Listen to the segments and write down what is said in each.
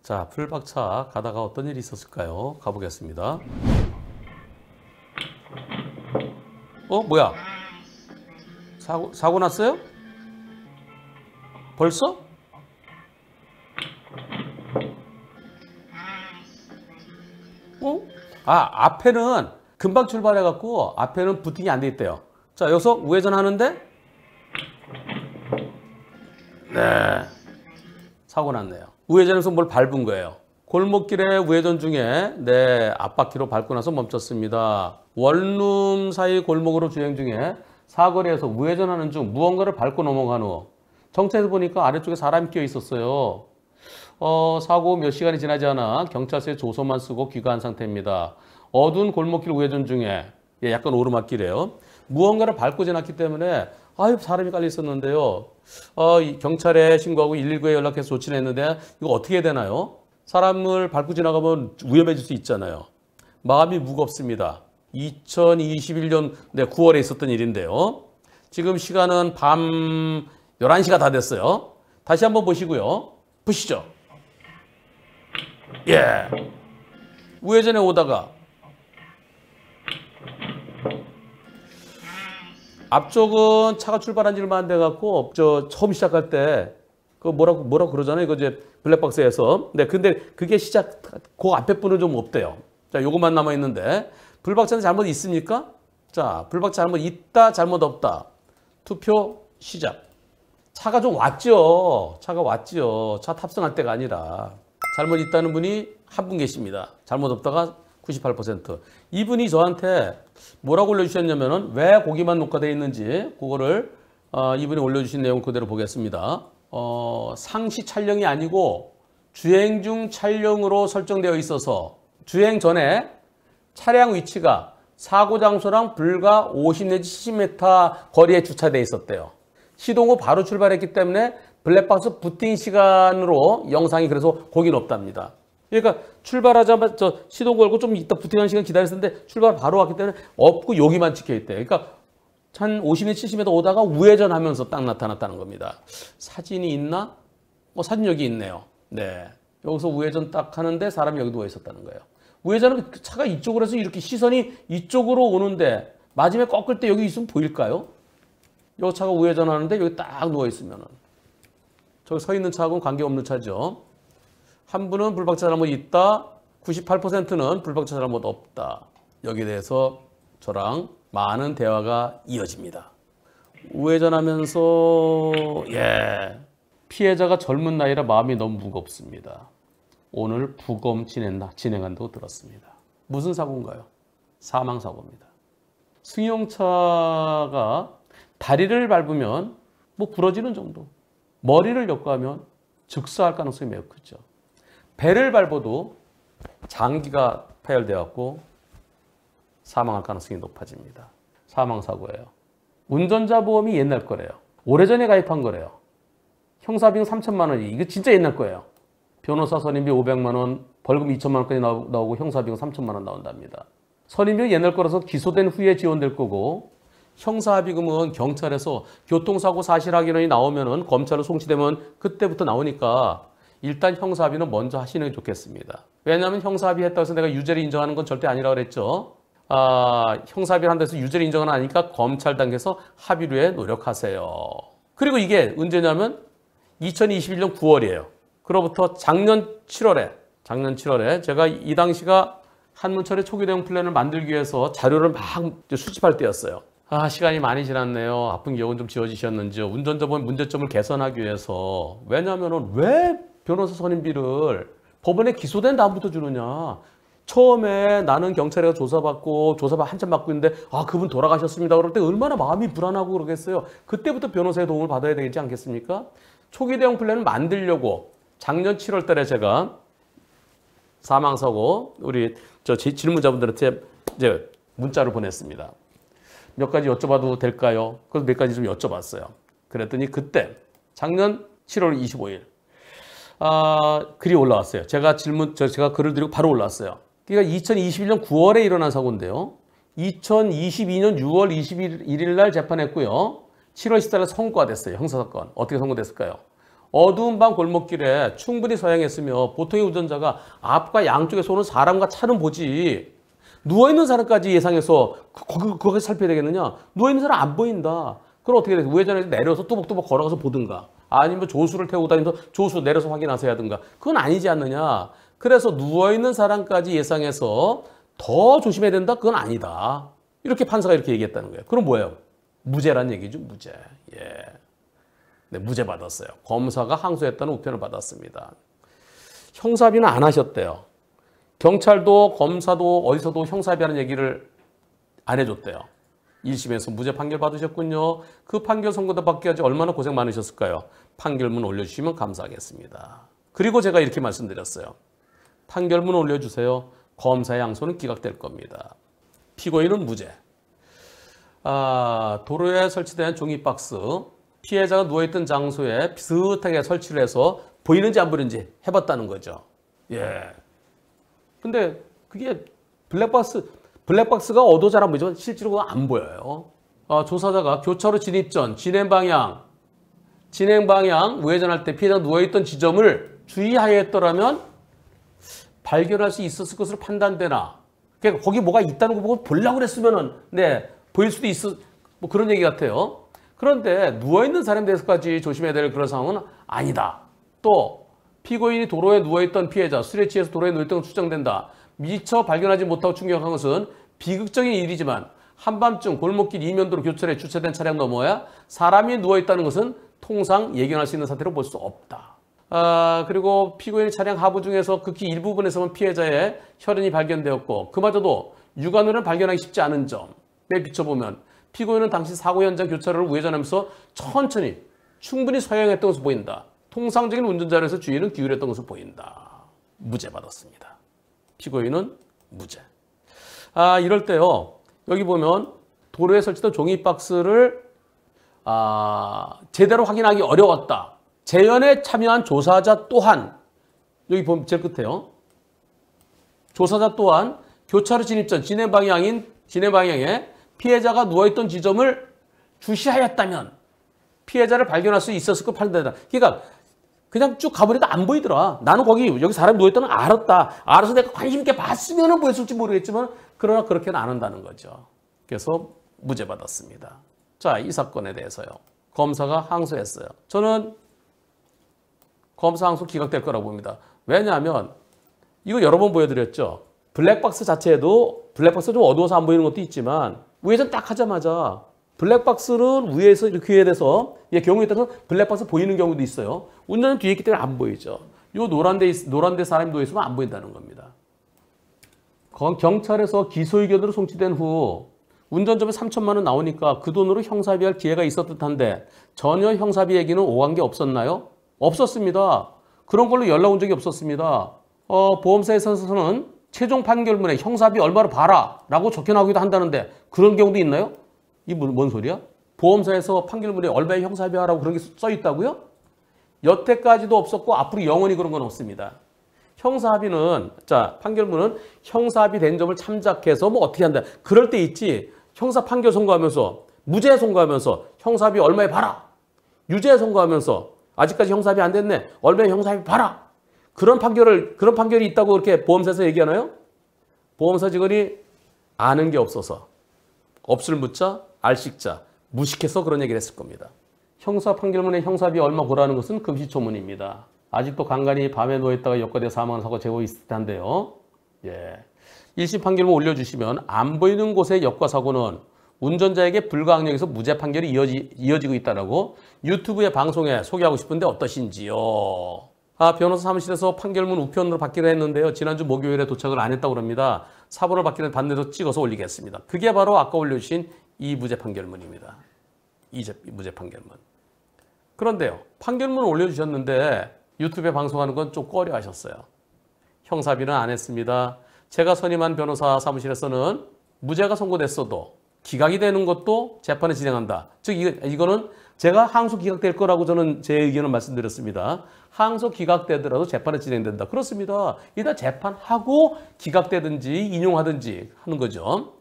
자, 풀박차 가다가 어떤 일이 있었을까요? 가보겠습니다. 뭐야? 사고 났어요? 벌써? 앞에는 금방 출발해갖고 앞에는 부팅이 안 돼 있대요. 자, 여기서 우회전 하는데 네, 사고 났네요. 우회전에서 뭘 밟은 거예요. 골목길에 우회전 중에 앞바퀴로 밟고 나서 멈췄습니다. 원룸 사이 골목으로 주행 중에 사거리에서 우회전하는 중 무언가를 밟고 넘어간 후 정차해서 보니까 아래쪽에 사람이 끼어 있었어요. 사고 몇 시간이 지나지 않아 경찰서에 조서만 쓰고 귀가한 상태입니다. 어두운 골목길 우회전 중에 약간 오르막길이에요. 무언가를 밟고 지났기 때문에 사람이 깔려 있었는데요. 경찰에 신고하고 119에 연락해서 조치를 했는데 이거 어떻게 해야 되나요? 사람을 밟고 지나가면 위험해질 수 있잖아요. 마음이 무겁습니다. 2021년 9월에 있었던 일인데요. 지금 시간은 밤 11시가 다 됐어요. 다시 한번 보시고요. 보시죠. 우회전에 오다가 앞쪽은 차가 출발한 지 얼마 안 돼갖고 처음 시작할 때 그 뭐라고 그러잖아요. 이거 이제 블랙박스에서. 근데 그게 그 앞에 분은 좀 없대요. 자, 요것만 남아 있는데 불박차는 잘못 있습니까? 자, 불박차 잘못 있다, 잘못 없다. 투표 시작. 차가 좀 왔죠. 차 탑승할 때가 아니라. 잘못 있다는 분이 한 분 계십니다. 잘못 없다가 98%. 이분이 저한테 뭐라고 올려주셨냐면은 왜 거기만 녹화되어 있는지 그거를 이분이 올려주신 내용 그대로 보겠습니다. 상시 촬영이 아니고 주행 중 촬영으로 설정되어 있어서 주행 전에 차량 위치가 사고 장소랑 불과 50 내지 70m 거리에 주차되어 있었대요. 시동 후 바로 출발했기 때문에 블랙박스 부팅 시간으로 영상이 그래서 거긴 없답니다. 그러니까 출발하자마자 시동 걸고 좀 이따 부팅하는 시간 기다렸는데 출발 바로 왔기 때문에 없고 여기만 찍혀 있대요. 그러니까 한 50m, 70m 오다가 우회전하면서 딱 나타났다는 겁니다. 사진이 있나? 사진 여기 있네요. 여기서 우회전 딱 하는데 사람이 여기 누워 있었다는 거예요. 우회전은 차가 이쪽으로 해서 이렇게 시선이 이쪽으로 오는데 마지막에 꺾을 때 여기 있으면 보일까요? 이 차가 우회전하는데 여기 딱 누워 있으면은 저기 서 있는 차하고는 관계없는 차죠. 한 분은 불박차 잘못 있다. 98%는 불박차 잘못 없다. 여기에 대해서 저랑 많은 대화가 이어집니다. 우회전하면서 피해자가 젊은 나이라 마음이 너무 무겁습니다. 오늘 부검 진행한다고 들었습니다. 무슨 사고인가요? 사망사고입니다. 승용차가 다리를 밟으면 부러지는 정도, 머리를 엮어하면 즉사할 가능성이 매우 크죠. 배를 밟아도 장기가 파열되었고 사망할 가능성이 높아집니다. 사망사고예요. 운전자 보험이 옛날 거래요. 오래전에 가입한 거래요. 형사비용 3천만 원이 이거 진짜 옛날 거예요. 변호사 선임비 500만 원, 벌금 2천만 원까지 나오고 형사비용 3천만 원 나온답니다. 선임비는 옛날 거라서 기소된 후에 지원될 거고 형사합의금은 경찰에서 교통사고 사실 확인원이 나오면은 검찰로 송치되면 그때부터 나오니까 일단 형사합의는 먼저 하시는 게 좋겠습니다. 왜냐하면 형사합의 했다고 해서 내가 유죄를 인정하는 건 절대 아니라고 그랬죠. 형사합의를 한다고 해서 유죄를 인정은 아니니까 검찰 단계에서 합의를 노력하세요. 그리고 이게 언제냐면 2021년 9월이에요. 그로부터 작년 7월에 제가 이 당시가 한문철의 초기 대응 플랜을 만들기 위해서 자료를 막 수집할 때였어요. 시간이 많이 지났네요. 아픈 기억은 좀 지워지셨는지요. 운전자분 문제점을 개선하기 위해서. 왜냐하면 왜 변호사 선임비를 법원에 기소된 다음부터 주느냐. 처음에 나는 경찰에 조사받고 한참 받고 있는데 그분 돌아가셨습니다. 그럴 때 얼마나 마음이 불안하고 그러겠어요. 그때부터 변호사의 도움을 받아야 되지 않겠습니까? 초기 대응 플랜을 만들려고 작년 7월 달에 제가 사망사고 우리 질문자분들한테 이제 문자를 보냈습니다. 몇 가지 여쭤봐도 될까요? 그래서 몇 가지 좀 여쭤봤어요. 그랬더니 그때 작년 7월 25일 글이 올라왔어요. 제가 글을 드리고 바로 올라왔어요. 그러니까 2021년 9월에 일어난 사고인데요. 2022년 6월 21일 날 재판했고요. 7월 14일 선고가 됐어요. 형사사건. 어떻게 선고됐을까요? 어두운 밤 골목길에 충분히 서행했으며 보통의 운전자가 앞과 양쪽에서 오는 사람과 차는 보지 누워있는 사람까지 예상해서 그거 살펴야 되겠느냐? 누워있는 사람 안 보인다. 그럼 어떻게 돼? 우회전해서 내려서 뚜벅뚜벅 걸어가서 보든가 아니면 조수를 태우고 다니면서 조수 내려서 확인하셔야 하든가 그건 아니지 않느냐? 그래서 누워있는 사람까지 예상해서 더 조심해야 된다? 그건 아니다. 이렇게 판사가 이렇게 얘기했다는 거예요. 그럼 뭐예요? 무죄란 얘기죠. 무죄. 예. 네, 무죄 받았어요. 검사가 항소했다는 우편을 받았습니다. 형사비는 안 하셨대요. 경찰도 검사도 어디서도 형사비하는 얘기를 안 해줬대요. 1심에서 무죄 판결 받으셨군요. 그 판결 선고도 받기까지 얼마나 고생 많으셨을까요? 판결문 올려주시면 감사하겠습니다. 그리고 제가 이렇게 말씀드렸어요. 판결문 올려주세요. 검사의 항소는 기각될 겁니다. 피고인은 무죄. 도로에 설치된 종이박스 피해자가 누워있던 장소에 비슷하게 설치를 해서 보이는지 안 보이는지 해봤다는 거죠. 예. 근데 그게 블랙박스가 어두워 잘 안 보이지만 실제로 안 보여요. 조사자가 교차로 진입 전 진행 방향 우회전할 때 피해자가 누워있던 지점을 주의하여 했더라면 발견할 수 있었을 것으로 판단되나. 그러니까 거기 뭐가 있다는 거 보고 보려고 그랬으면은 네 보일 수도 있어 뭐 그런 얘기 같아요. 그런데 누워있는 사람에 대해서까지 조심해야 될 그런 상황은 아니다. 또 피고인이 도로에 누워있던 피해자, 술에 취해서 도로에 누워있던 건 추정된다. 미처 발견하지 못하고 충격한 것은 비극적인 일이지만 한밤중 골목길 이면도로 교차로에 주차된 차량 너머에 사람이 누워있다는 것은 통상 예견할 수 있는 사태로 볼 수 없다. 그리고 피고인의 차량 하부 중에서 극히 일부분에서만 피해자의 혈흔이 발견되었고 그마저도 육안으로는 발견하기 쉽지 않은 점에 비춰보면 피고인은 당시 사고 현장 교차로를 우회전하면서 천천히 충분히 서행했던 것으로 보인다. 통상적인 운전자로서 주의는 기울였던 것으로 보인다. 무죄 받았습니다. 피고인은 무죄. 이럴 때요. 여기 보면 도로에 설치된 종이박스를 제대로 확인하기 어려웠다. 재연에 참여한 조사자 또한 여기 보면 제일 끝에요. 조사자 또한 교차로 진입 전 진행 방향에 피해자가 누워있던 지점을 주시하였다면 피해자를 발견할 수 있었을 것 판단이다. 그러니까 그냥 쭉 가보니까 안 보이더라. 나는 여기 사람이 누워있다는 걸 알았다. 알아서 내가 관심 있게 봤으면 보였을지 모르겠지만 그러나 그렇게는 안 한다는 거죠. 그래서 무죄 받았습니다. 자, 이 사건에 대해서요. 검사가 항소했어요. 저는 검사 항소 기각될 거라고 봅니다. 왜냐하면 이거 여러 번 보여드렸죠. 블랙박스 자체에도 블랙박스가 좀 어두워서 안 보이는 것도 있지만 우회전 딱 하자마자 블랙박스는 위에서 이렇게 위에대서 경우에 따라서 블랙박스 보이는 경우도 있어요. 운전은 뒤에 있기 때문에 안 보이죠. 요 노란데 사람이 누워있으면 안 보인다는 겁니다. 경찰에서 기소 의견으로 송치된 후 운전점에 3천만 원 나오니까 그 돈으로 형사비할 기회가 있었듯 한데 전혀 형사비 얘기는 오간 게 없었나요? 없었습니다. 그런 걸로 연락 온 적이 없었습니다. 보험사에서는 최종 판결문에 형사비 얼마로 봐라 라고 적혀나오기도 한다는데 그런 경우도 있나요? 이 뭔 소리야? 보험사에서 판결문에 얼마의 형사비 하라고 그런 게 써 있다고요? 여태까지도 없었고 앞으로 영원히 그런 건 없습니다. 형사합의는 판결문은 형사합의 된 점을 참작해서 뭐 어떻게 한다. 그럴 때 있지. 형사 판결 선고하면서 무죄 선고하면서 형사합의 얼마에 봐라. 유죄 선고하면서 아직까지 형사합의 안 됐네. 얼마에 형사합의 봐라. 그런 판결이 있다고 그렇게 보험사에서 얘기하나요? 보험사 직원이 아는 게 없어서 없을 묻자 알식자 무식해서 그런 얘기를 했을 겁니다. 형사 판결문에 형사비 얼마 보라는 것은 금시초문입니다. 아직도 간간히 밤에 누워있다가 역과돼 사망한 사고 제보 있을 텐데요. 1심 판결문 올려주시면 안 보이는 곳의 역과사고는 운전자에게 불가항력에서 무죄 판결이 이어지고 있다고 유튜브의 방송에 소개하고 싶은데 어떠신지요? 변호사 사무실에서 판결문 우편으로 받기로 했는데요. 지난주 목요일에 도착을 안 했다고 합니다. 사본을 받기는 반대로 찍어서 올리겠습니다. 그게 바로 아까 올려주신 이 무죄 판결문입니다. 이 무죄 판결문. 그런데요. 판결문을 올려주셨는데 유튜브에 방송하는 건 좀 꺼려 하셨어요. 형사비는 안 했습니다. 제가 선임한 변호사 사무실에서는 무죄가 선고됐어도 기각이 되는 것도 재판을 진행한다. 즉 이거는 제가 항소 기각될 거라고 저는 제 의견을 말씀드렸습니다. 항소 기각되더라도 재판이 진행된다. 그렇습니다. 일단 재판하고 기각되든지 인용하든지 하는 거죠.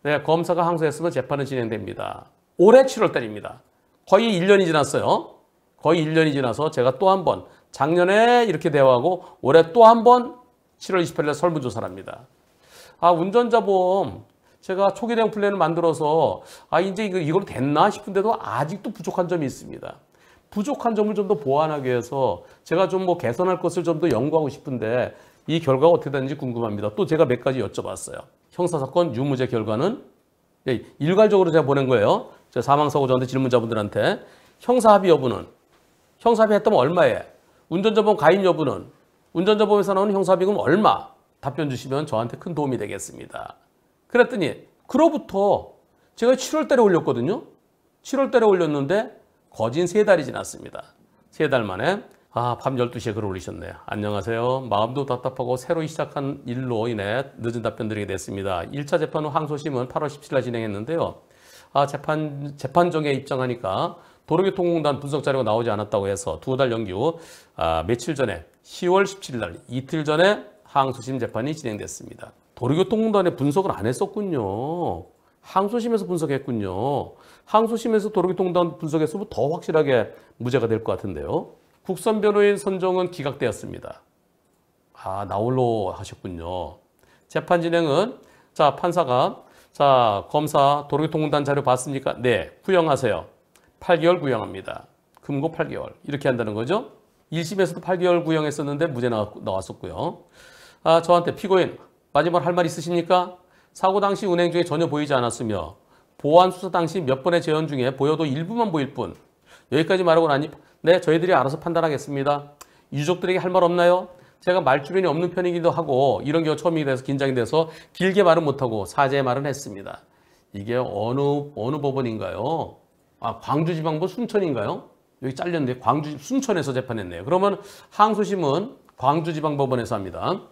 네, 검사가 항소했으면 재판은 진행됩니다. 올해 7월 달입니다. 거의 1년이 지났어요. 거의 1년이 지나서 제가 또 한 번 작년에 이렇게 대화하고 올해 또 한 번 7월 28일 날 설문조사를 합니다. 운전자 보험 제가 초기 대응 플랜을 만들어서 이제 이걸로 됐나 싶은데도 아직도 부족한 점이 있습니다. 부족한 점을 좀 더 보완하기 위해서 제가 좀 뭐 개선할 것을 좀 더 연구하고 싶은데 이 결과가 어떻게 되는지 궁금합니다. 또 제가 몇 가지 여쭤봤어요. 형사사건 유무죄 결과는 일괄적으로 제가 보낸 거예요. 제가 사망사고 저한테 질문자분들한테 형사합의 여부는 형사합의 했다면 얼마에? 운전자보험 가입 여부는 운전자보험에서 나오는 형사합의금 얼마? 답변 주시면 저한테 큰 도움이 되겠습니다. 그랬더니 그로부터 제가 7월 달에 올렸거든요. 7월 달에 올렸는데 거진 3달이 지났습니다. 3달 만에 밤 12시에 글을 올리셨네요. 안녕하세요. 마음도 답답하고 새로 시작한 일로 인해 늦은 답변 드리게 됐습니다. 1차 재판 후 항소심은 8월 17일 날 진행했는데요. 재판정에 입장하니까 도로교통공단 분석 자료가 나오지 않았다고 해서 2달 연기 후 며칠 전에 10월 17일 날 이틀 전에 항소심 재판이 진행됐습니다. 도로교통공단에 분석을 안 했었군요. 항소심에서 분석했군요. 항소심에서 도로교통공단 분석했으면 더 확실하게 무죄가 될 것 같은데요. 국선 변호인 선정은 기각되었습니다. 나홀로 하셨군요. 재판 진행은 판사가 검사 도로교통공단 자료 봤습니까? 네, 구형하세요. 8개월 구형합니다. 금고 8개월 이렇게 한다는 거죠. 1심에서도 8개월 구형했었는데 무죄 나왔었고요. 저한테 피고인 마지막으로 할 말 있으십니까? 사고 당시 운행 중에 전혀 보이지 않았으며 보안 수사 당시 몇 번의 재현 중에 보여도 일부만 보일 뿐. 여기까지 말하고 나니 네, 저희들이 알아서 판단하겠습니다. 유족들에게 할 말 없나요? 제가 말주변이 없는 편이기도 하고 이런 경우 처음이게 돼서 긴장이 돼서 길게 말은 못하고 사죄의 말은 했습니다. 이게 어느 법원인가요? 광주지방법 순천인가요? 여기 잘렸는데 순천에서 재판했네요. 그러면 항소심은 광주지방법원에서 합니다.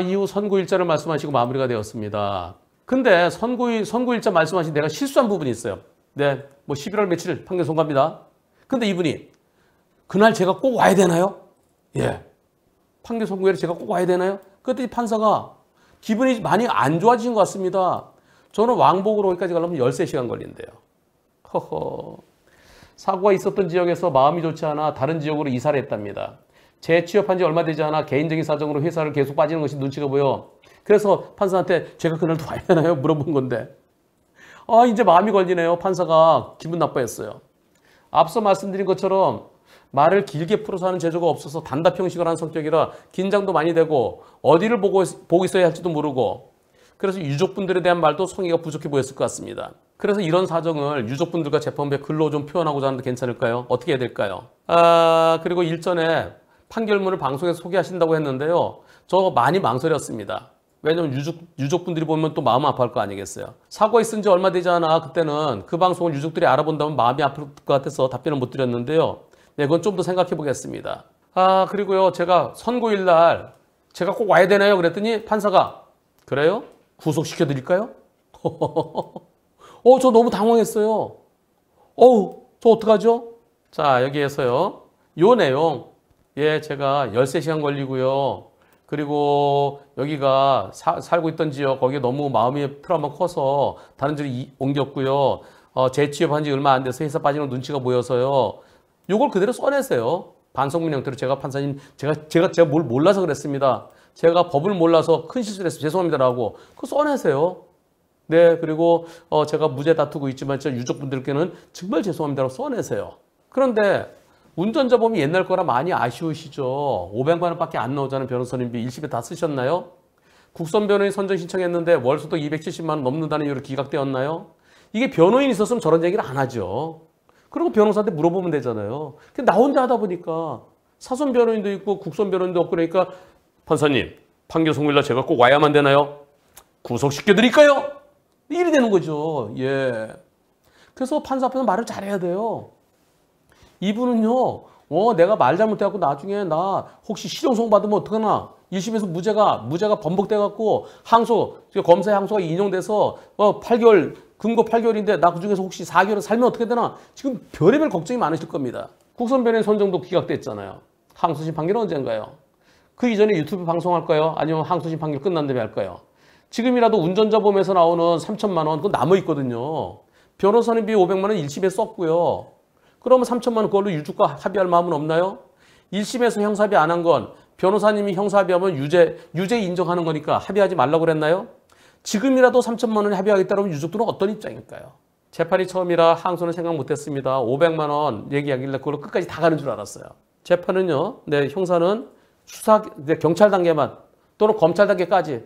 이후 선고일자를 말씀하시고 마무리가 되었습니다. 근데 선고일자 말씀하신 내가 실수한 부분이 있어요. 네, 11월 며칠 판결 선고합니다. 근데 이분이 그날 제가 꼭 와야 되나요? 예. 판결 선고일에 제가 꼭 와야 되나요? 그랬더니 판사가 기분이 많이 안 좋아지신 것 같습니다. 저는 왕복으로 여기까지 가려면 13시간 걸린대요. 허허. 사고가 있었던 지역에서 마음이 좋지 않아 다른 지역으로 이사를 했답니다. 재취업한 지 얼마 되지 않아 개인적인 사정으로 회사를 계속 빠지는 것이 눈치가 보여. 그래서 판사한테 제가 그날도 와야 되나요? 물어본 건데. 이제 마음이 걸리네요. 판사가 기분 나빠했어요. 앞서 말씀드린 것처럼 말을 길게 풀어서 하는 재주가 없어서 단답 형식을 하는 성격이라 긴장도 많이 되고 어디를 보고 있어야 할지도 모르고 그래서 유족분들에 대한 말도 성의가 부족해 보였을 것 같습니다. 그래서 이런 사정을 유족분들과 재판부에 글로 좀 표현하고자 하는데 괜찮을까요? 어떻게 해야 될까요? 그리고 일전에 판결문을 방송에서 소개하신다고 했는데요. 저 많이 망설였습니다. 왜냐면 유족분들이 보면 또 마음 아파할 거 아니겠어요. 사고가 있은 지 얼마 되지 않아 그때는 그 방송을 유족들이 알아본다면 마음이 아플 것 같아서 답변을 못 드렸는데요. 네, 그건 좀 더 생각해 보겠습니다. 그리고요. 제가 선고일 날 제가 꼭 와야 되나요? 그랬더니 판사가 그래요? 구속시켜 드릴까요? 저 너무 당황했어요. 저 어떡하죠? 자, 여기에서요. 요 내용. 제가 13시간 걸리고요. 그리고 여기가 살고 있던 지역 거기에 너무 마음이 트라우마가 커서 다른 지로 옮겼고요. 재취업한 지 얼마 안 돼서 회사 빠지는 눈치가 보여서요. 요걸 그대로 써내세요. 반성문 형태로 제가 판사님 제가 뭘 몰라서 그랬습니다. 제가 법을 몰라서 큰 실수를 했어요. 죄송합니다라고 그거 써내세요. 네, 그리고 제가 무죄 다투고 있지만 진짜 유족분들께는 정말 죄송합니다라고 써내세요. 그런데 운전자 보험이 옛날 거라 많이 아쉬우시죠. 500만 원밖에 안 나오자는 변호사님비 1심에 다 쓰셨나요? 국선 변호인 선정 신청했는데 월수도 270만 원 넘는다는 이유로 기각되었나요? 이게 변호인이 있었으면 저런 얘기를 안 하죠. 그리고 변호사한테 물어보면 되잖아요. 근데 나 혼자 하다 보니까 사선 변호인도 있고 국선 변호인도 없고 그러니까 판사님 판결 선고일날 제가 꼭 와야만 되나요? 구속시켜드릴까요? 일이 되는 거죠. 예. 그래서 판사 앞에서 말을 잘해야 돼요. 이분은요, 내가 말 잘못해갖고 나중에 나 혹시 실형송 받으면 어떡하나? 1심에서 무죄가 번복돼갖고 검사의 항소가 인용돼서 8개월, 금고 8개월인데 나 그중에서 혹시 4개월 살면 어떻게 되나? 지금 별의별 걱정이 많으실 겁니다. 국선 변호인 선정도 기각됐잖아요. 항소심 판결은 언젠가요? 그 이전에 유튜브 방송할까요? 아니면 항소심 판결 끝난 다음에 할까요? 지금이라도 운전자 보험에서 나오는 3천만 원 그건 남아있거든요. 변호사님비 500만 원 1심에 썼고요. 그러면 3천만 원 그걸로 유족과 합의할 마음은 없나요? 1심에서 형사합의 안 한 건 변호사님이 형사합의하면 유죄 인정하는 거니까 합의하지 말라고 그랬나요? 지금이라도 3천만 원에 합의하겠다면 유족들은 어떤 입장일까요? 재판이 처음이라 항소는 생각 못했습니다. 500만 원 얘기하길래 그걸로 끝까지 다 가는 줄 알았어요. 재판은요, 네, 형사는 경찰 단계만 또는 검찰 단계까지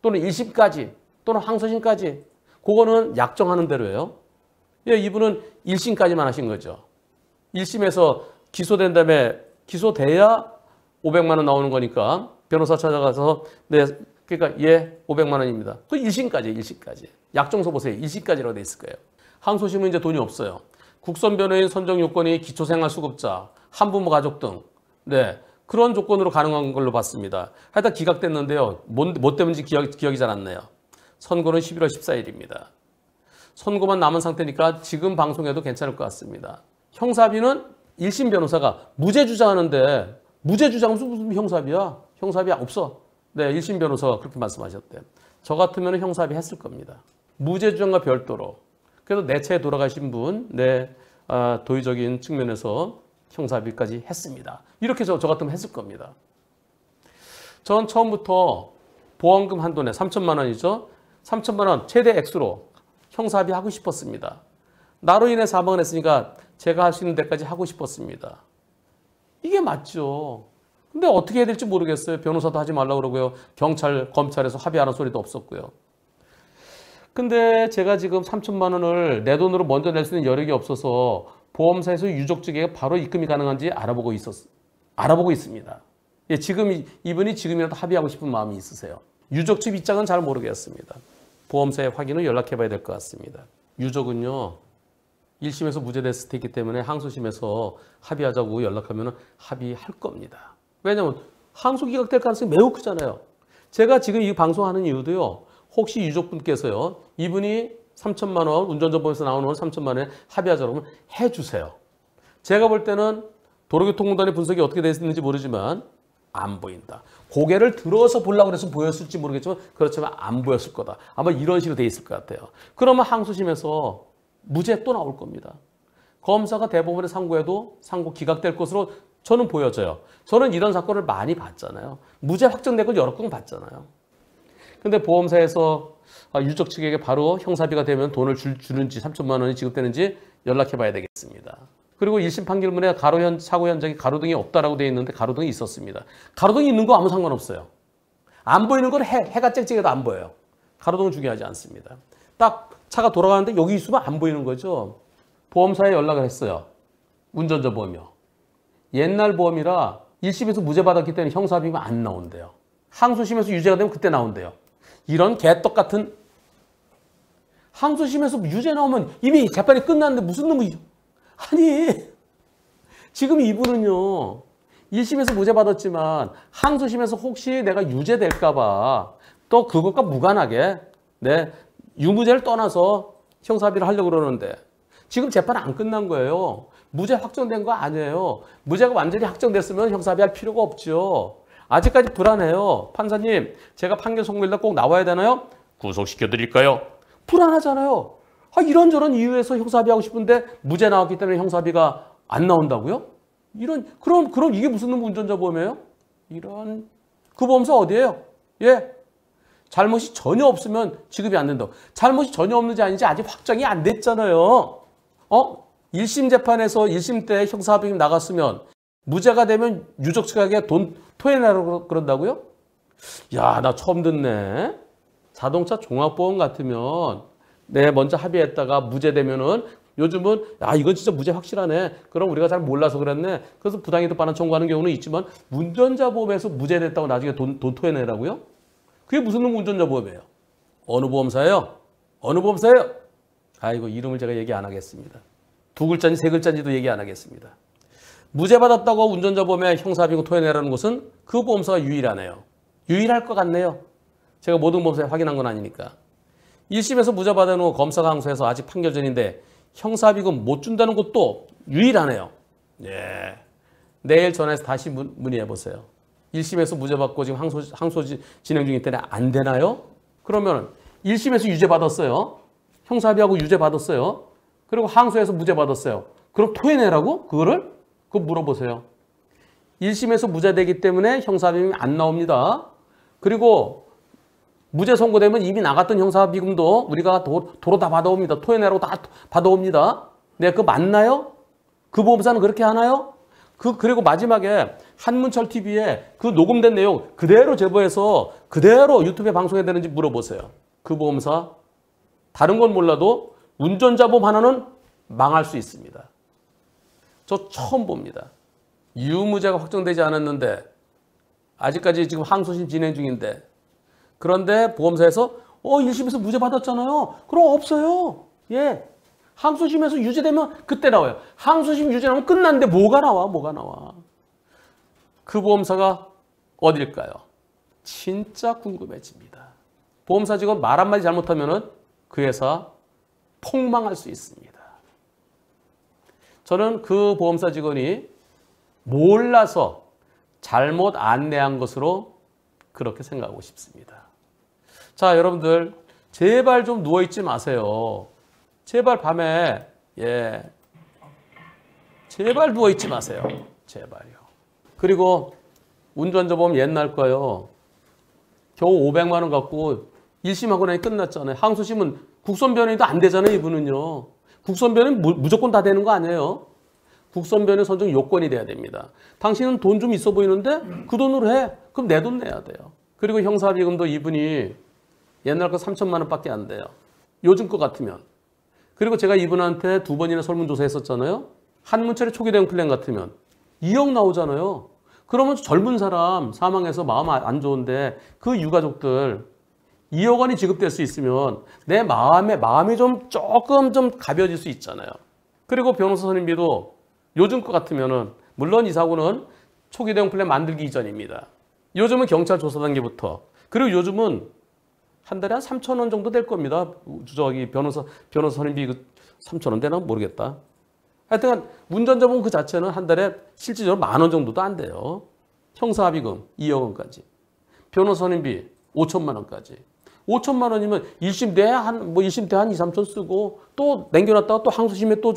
또는 1심까지 또는 항소심까지 그거는 약정하는 대로예요. 예, 이분은 1심까지만 하신 거죠. 1심에서 기소된 다음에 기소돼야 500만 원 나오는 거니까 변호사 찾아가서 네, 그러니까 예, 500만 원입니다. 그 1심까지. 약정서 보세요. 1심까지라고 돼 있을 거예요. 항소심은 이제 돈이 없어요. 국선 변호인 선정 요건이 기초생활수급자, 한부모 가족 등 네, 그런 조건으로 가능한 걸로 봤습니다. 하여튼 기각됐는데요. 뭐 때문인지 기억이 잘 안 나요. 선고는 11월 14일입니다. 선고만 남은 상태니까 지금 방송해도 괜찮을 것 같습니다. 형사비는 1심 변호사가 무죄 주장하는데 무죄 주장은 무슨 형사비야? 형사비 없어. 네, 1심 변호사가 그렇게 말씀하셨대요. 저 같으면 형사비 했을 겁니다. 무죄 주장과 별도로. 그래서 내체에 돌아가신 분, 도의적인 측면에서 형사비까지 했습니다. 이렇게 저 같으면 했을 겁니다. 전 처음부터 보험금 한도내 3천만 원이죠. 3천만 원 최대 액수로 형사비 하고 싶었습니다. 나로 인해 사망을 했으니까 제가 할 수 있는 데까지 하고 싶었습니다. 이게 맞죠. 근데 어떻게 해야 될지 모르겠어요. 변호사도 하지 말라고 그러고요. 검찰에서 합의하는 소리도 없었고요. 근데 제가 지금 3천만 원을 내 돈으로 먼저 낼 수 있는 여력이 없어서 보험사에서 유족 측에 바로 입금이 가능한지 알아보고 있습니다. 예, 지금 이분이 지금이라도 합의하고 싶은 마음이 있으세요. 유족 측 입장은 잘 모르겠습니다. 보험사에 확인 후 연락해 봐야 될 것 같습니다. 유족은요, 1심에서 무죄됐을 때 있기 때문에 항소심에서 합의하자고 연락하면 합의할 겁니다. 왜냐하면 항소 기각될 가능성이 매우 크잖아요. 제가 지금 이 방송하는 이유도요, 혹시 유족분께서요, 이분이 3천만 원, 운전자 보험에서 나오는 3천만 원에 합의하자고 하면 해주세요. 제가 볼 때는 도로교통공단의 분석이 어떻게 되어 있는지 모르지만 안 보인다. 고개를 들어서 보려고 해서 보였을지 모르겠지만 그렇지만 안 보였을 거다. 아마 이런 식으로 돼 있을 것 같아요. 그러면 항소심에서 무죄 또 나올 겁니다. 검사가 대법원에 상고해도 상고 기각될 것으로 저는 보여져요. 저는 이런 사건을 많이 봤잖아요. 무죄 확정된 걸 여러 건 봤잖아요. 근데 보험사에서 유족 측에게 바로 형사비가 되면 돈을 주는지 3천만 원이 지급되는지 연락해 봐야 되겠습니다. 그리고 1심 판결문에 사고 현장에 가로등이 없다라고 되어 있는데 가로등이 있었습니다. 가로등이 있는 거 아무 상관없어요. 안 보이는 건 해가 쨍쨍해도 안 보여요. 가로등은 중요하지 않습니다. 딱 차가 돌아가는데 여기 있으면 안 보이는 거죠. 보험사에 연락을 했어요. 운전자 보험이요. 옛날 보험이라 1심에서 무죄 받았기 때문에 형사비가 안 나온대요. 항소심에서 유죄가 되면 그때 나온대요. 이런 개떡같은, 항소심에서 유죄 나오면 이미 재판이 끝났는데 무슨 놈이, 아니 지금 이분은요 1심에서 무죄 받았지만 항소심에서 혹시 내가 유죄될까 봐 또 그것과 무관하게 유무죄를 떠나서 형사비를 하려고 그러는데 지금 재판 안 끝난 거예요. 무죄 확정된 거 아니에요. 무죄가 완전히 확정됐으면 형사비 할 필요가 없죠. 아직까지 불안해요. 판사님, 제가 판결 선고일날 꼭 나와야 되나요? 구속시켜 드릴까요? 불안하잖아요. 이런저런 이유에서 형사비하고 싶은데 무죄 나왔기 때문에 형사비가 안 나온다고요? 그럼 이게 무슨 놈 운전자 보험이에요? 그 보험사 어디예요? 예? 잘못이 전혀 없으면 지급이 안 된다. 잘못이 전혀 없는지 아닌지 아직 확정이 안 됐잖아요. 1심 재판에서 1심 때 형사합의 나갔으면 무죄가 되면 유족 측에게 돈 토해내라고 그런다고요? 야, 나 처음 듣네. 자동차 종합보험 같으면 먼저 합의했다가 무죄 되면은 요즘은 이건 진짜 무죄 확실하네. 그럼 우리가 잘 몰라서 그랬네. 그래서 부당이득 반환 청구하는 경우는 있지만 운전자 보험에서 무죄 됐다고 나중에 돈 토해내라고요? 그게 무슨 놈 운전자 보험이에요? 어느 보험사예요? 어느 보험사예요? 아이고, 이름을 제가 얘기 안 하겠습니다. 두 글자인지 세 글자인지도 얘기 안 하겠습니다. 무죄 받았다고 운전자 보험에 형사비고 토해내라는 것은 그 보험사가 유일하네요. 유일할 것 같네요. 제가 모든 보험사에 확인한 건 아니니까. 1심에서 무죄 받아놓은 검사가 항소해서 아직 판결 전인데 형사비금 못 준다는 것도 유일하네요. 예. 내일 전화해서 다시 문의해보세요. 1심에서 무죄 받고 지금 항소 진행 중이기 때문에 안 되나요? 그러면 1심에서 유죄 받았어요. 형사비하고 유죄 받았어요. 그리고 항소해서 무죄 받았어요. 그럼 토해내라고? 그거를? 그거 물어보세요. 1심에서 무죄되기 때문에 형사비금이 안 나옵니다. 그리고 무죄 선고되면 이미 나갔던 형사비금도 우리가 도로 다 받아옵니다. 토해내라고 다 받아옵니다. 네, 그거 맞나요? 그 보험사는 그렇게 하나요? 그리고 마지막에 한문철 TV에 그 녹음된 내용 그대로 제보해서 그대로 유튜브에 방송해야 되는지 물어보세요. 그 보험사 다른 건 몰라도 운전자 보험 하나는 망할 수 있습니다. 저 처음 봅니다. 유무죄가 확정되지 않았는데 아직까지 지금 항소심 진행 중인데 그런데 보험사에서 1심에서 무죄 받았잖아요. 그럼 없어요. 예. 항소심에서 유죄되면 그때 나와요. 항소심 유죄 나오면 끝났는데 뭐가 나와? 그 보험사가 어딜까요? 진짜 궁금해집니다. 보험사 직원 말 한마디 잘못하면 그 회사 폭망할 수 있습니다. 저는 그 보험사 직원이 몰라서 잘못 안내한 것으로 그렇게 생각하고 싶습니다. 자, 여러분들 제발 좀 누워있지 마세요. 제발 밤에 제발 누워있지 마세요. 제발요. 그리고 운전자 보험 옛날 거요. 겨우 500만 원 갖고 1심하고 나니 끝났잖아요. 항소심은 국선 변호인도 안 되잖아요. 이분은요. 국선 변호인 무조건 다 되는 거 아니에요. 국선 변호인 선정 요건이 돼야 됩니다. 당신은 돈 좀 있어 보이는데 그 돈으로 해. 그럼 내 돈 내야 돼요. 그리고 형사비금도 이분이 옛날 거 3천만 원밖에 안 돼요. 요즘 거 같으면. 그리고 제가 이분한테 2번이나 설문조사 했었잖아요. 한문철의 초기 대응 플랜 같으면 2억 나오잖아요. 그러면 젊은 사람 사망해서 마음 안 좋은데 그 유가족들 2억 원이 지급될 수 있으면 내 마음이 좀 조금 좀 가벼워질 수 있잖아요. 그리고 변호사 선임비도 요즘 것 같으면은 물론 이 사고는 초기 대응 플랜 만들기 이전입니다. 요즘은 경찰 조사 단계부터 그리고 요즘은 한 달에 한 3,000원 정도 될 겁니다. 저기 변호사 선임비 3,000원 되나 모르겠다. 하여튼 운전자 보험 그 자체는 한 달에 실질적으로 10,000원 정도도 안 돼요. 형사합의금 2억 원까지. 변호사 선임비 5천만 원까지. 5천만 원이면 1심 때 한 2, 3천 쓰고 또 남겨놨다가 또 항소심에 또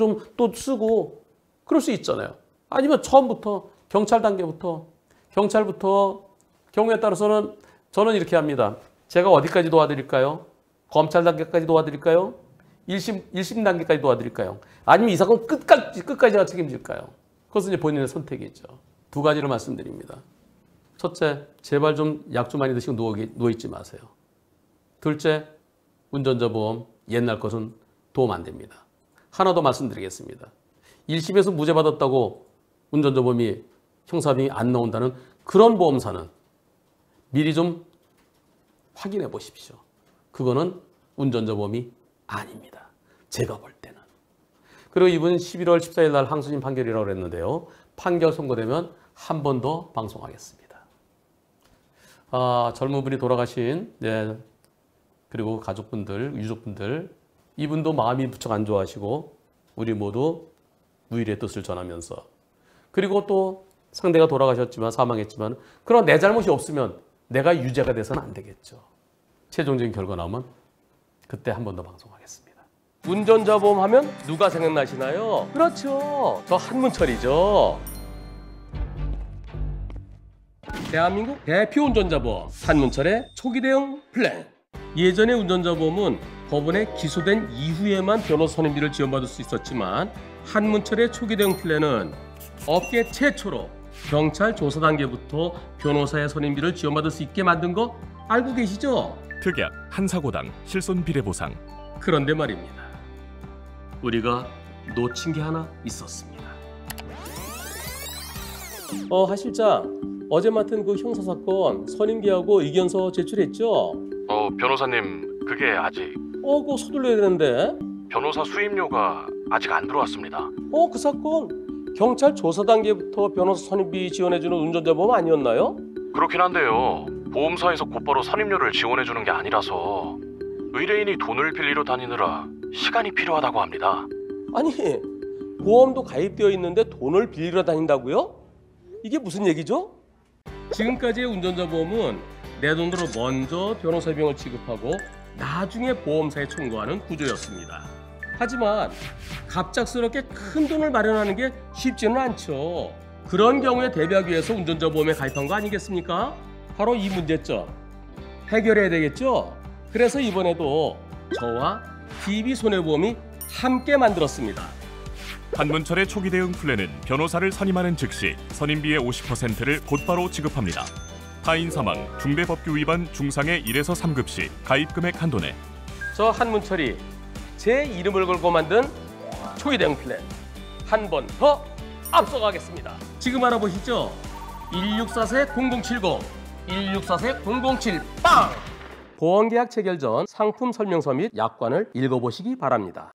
쓰고 그럴 수 있잖아요. 아니면 처음부터 경찰부터 경우에 따라서는 저는 이렇게 합니다. 제가 어디까지 도와드릴까요? 검찰 단계까지 도와드릴까요? 1심 단계까지 도와드릴까요? 아니면 이 사건 끝까지 제가 책임질까요? 그것은 이제 본인의 선택이죠. 두 가지를 말씀드립니다. 첫째, 제발 좀 약 좀 많이 드시고 누워있지 마세요. 둘째, 운전자 보험 옛날 것은 도움 안 됩니다. 하나 더 말씀드리겠습니다. 1심에서 무죄 받았다고 운전자 보험이 형사비용이 안 나온다는 그런 보험사는 미리 좀 확인해 보십시오. 그거는 운전자 보험이 아닙니다. 제가 볼 때는. 그리고 이분 11월 14일 날 항소심 판결이라고 그랬는데요. 판결 선고되면 한 번 더 방송하겠습니다. 젊은 분이 돌아가신 그리고 가족분들, 유족분들 이분도 마음이 무척 안 좋아하시고 우리 모두 무일의 뜻을 전하면서 그리고 또 상대가 돌아가셨지만 사망했지만 그런 내 잘못이 없으면 내가 유죄가 돼서는 안 되겠죠. 최종적인 결과 나오면 그때 한 번 더 방송하겠습니다. 운전자 보험 하면 누가 생각나시나요? 그렇죠. 저 한문철이죠. 대한민국 대표 운전자 보험 한문철의 초기 대응 플랜. 예전의 운전자 보험은 법원에 기소된 이후에만 변호사 선임비를 지원받을 수 있었지만 한문철의 초기 대응 플랜은 업계 최초로 경찰 조사 단계부터 변호사의 선임비를 지원받을 수 있게 만든 거 알고 계시죠? 특약 한 사고당 실손 비례 보상. 그런데 말입니다. 우리가 놓친 게 하나 있었습니다. 하 실장, 어제 맡은 그 형사사건 선임비하고 의견서 제출했죠? 변호사님, 그게 아직 그거 서둘러야 되는데. 변호사 수임료가 아직 안 들어왔습니다. 그 사건 경찰 조사 단계부터 변호사 선임비 지원해주는 운전자 보험 아니었나요? 그렇긴 한데요. 보험사에서 곧바로 선임료를 지원해주는 게 아니라서 의뢰인이 돈을 빌리러 다니느라 시간이 필요하다고 합니다. 아니, 보험도 가입되어 있는데 돈을 빌리러 다닌다고요? 이게 무슨 얘기죠? 지금까지의 운전자 보험은 내 돈으로 먼저 변호사 비용을 지급하고 나중에 보험사에 청구하는 구조였습니다. 하지만 갑작스럽게 큰 돈을 마련하는 게 쉽지는 않죠. 그런 경우에 대비하기 위해서 운전자 보험에 가입한 거 아니겠습니까? 바로 이 문제점 해결해야 되겠죠? 그래서 이번에도 저와 DB손해보험이 함께 만들었습니다. 한문철의 초기 대응 플랜은 변호사를 선임하는 즉시 선임비의 50%를 곧바로 지급합니다. 타인 사망, 중대법규 위반 중상의 1에서 3급 시 가입 금액 한도 내. 저 한문철이 제 이름을 걸고 만든 초기 대응 플랜 한 번 더 앞서가겠습니다. 지금 알아보시죠. 1644-0070, 1644-007 빵! 보험계약 체결 전 상품 설명서 및 약관을 읽어보시기 바랍니다.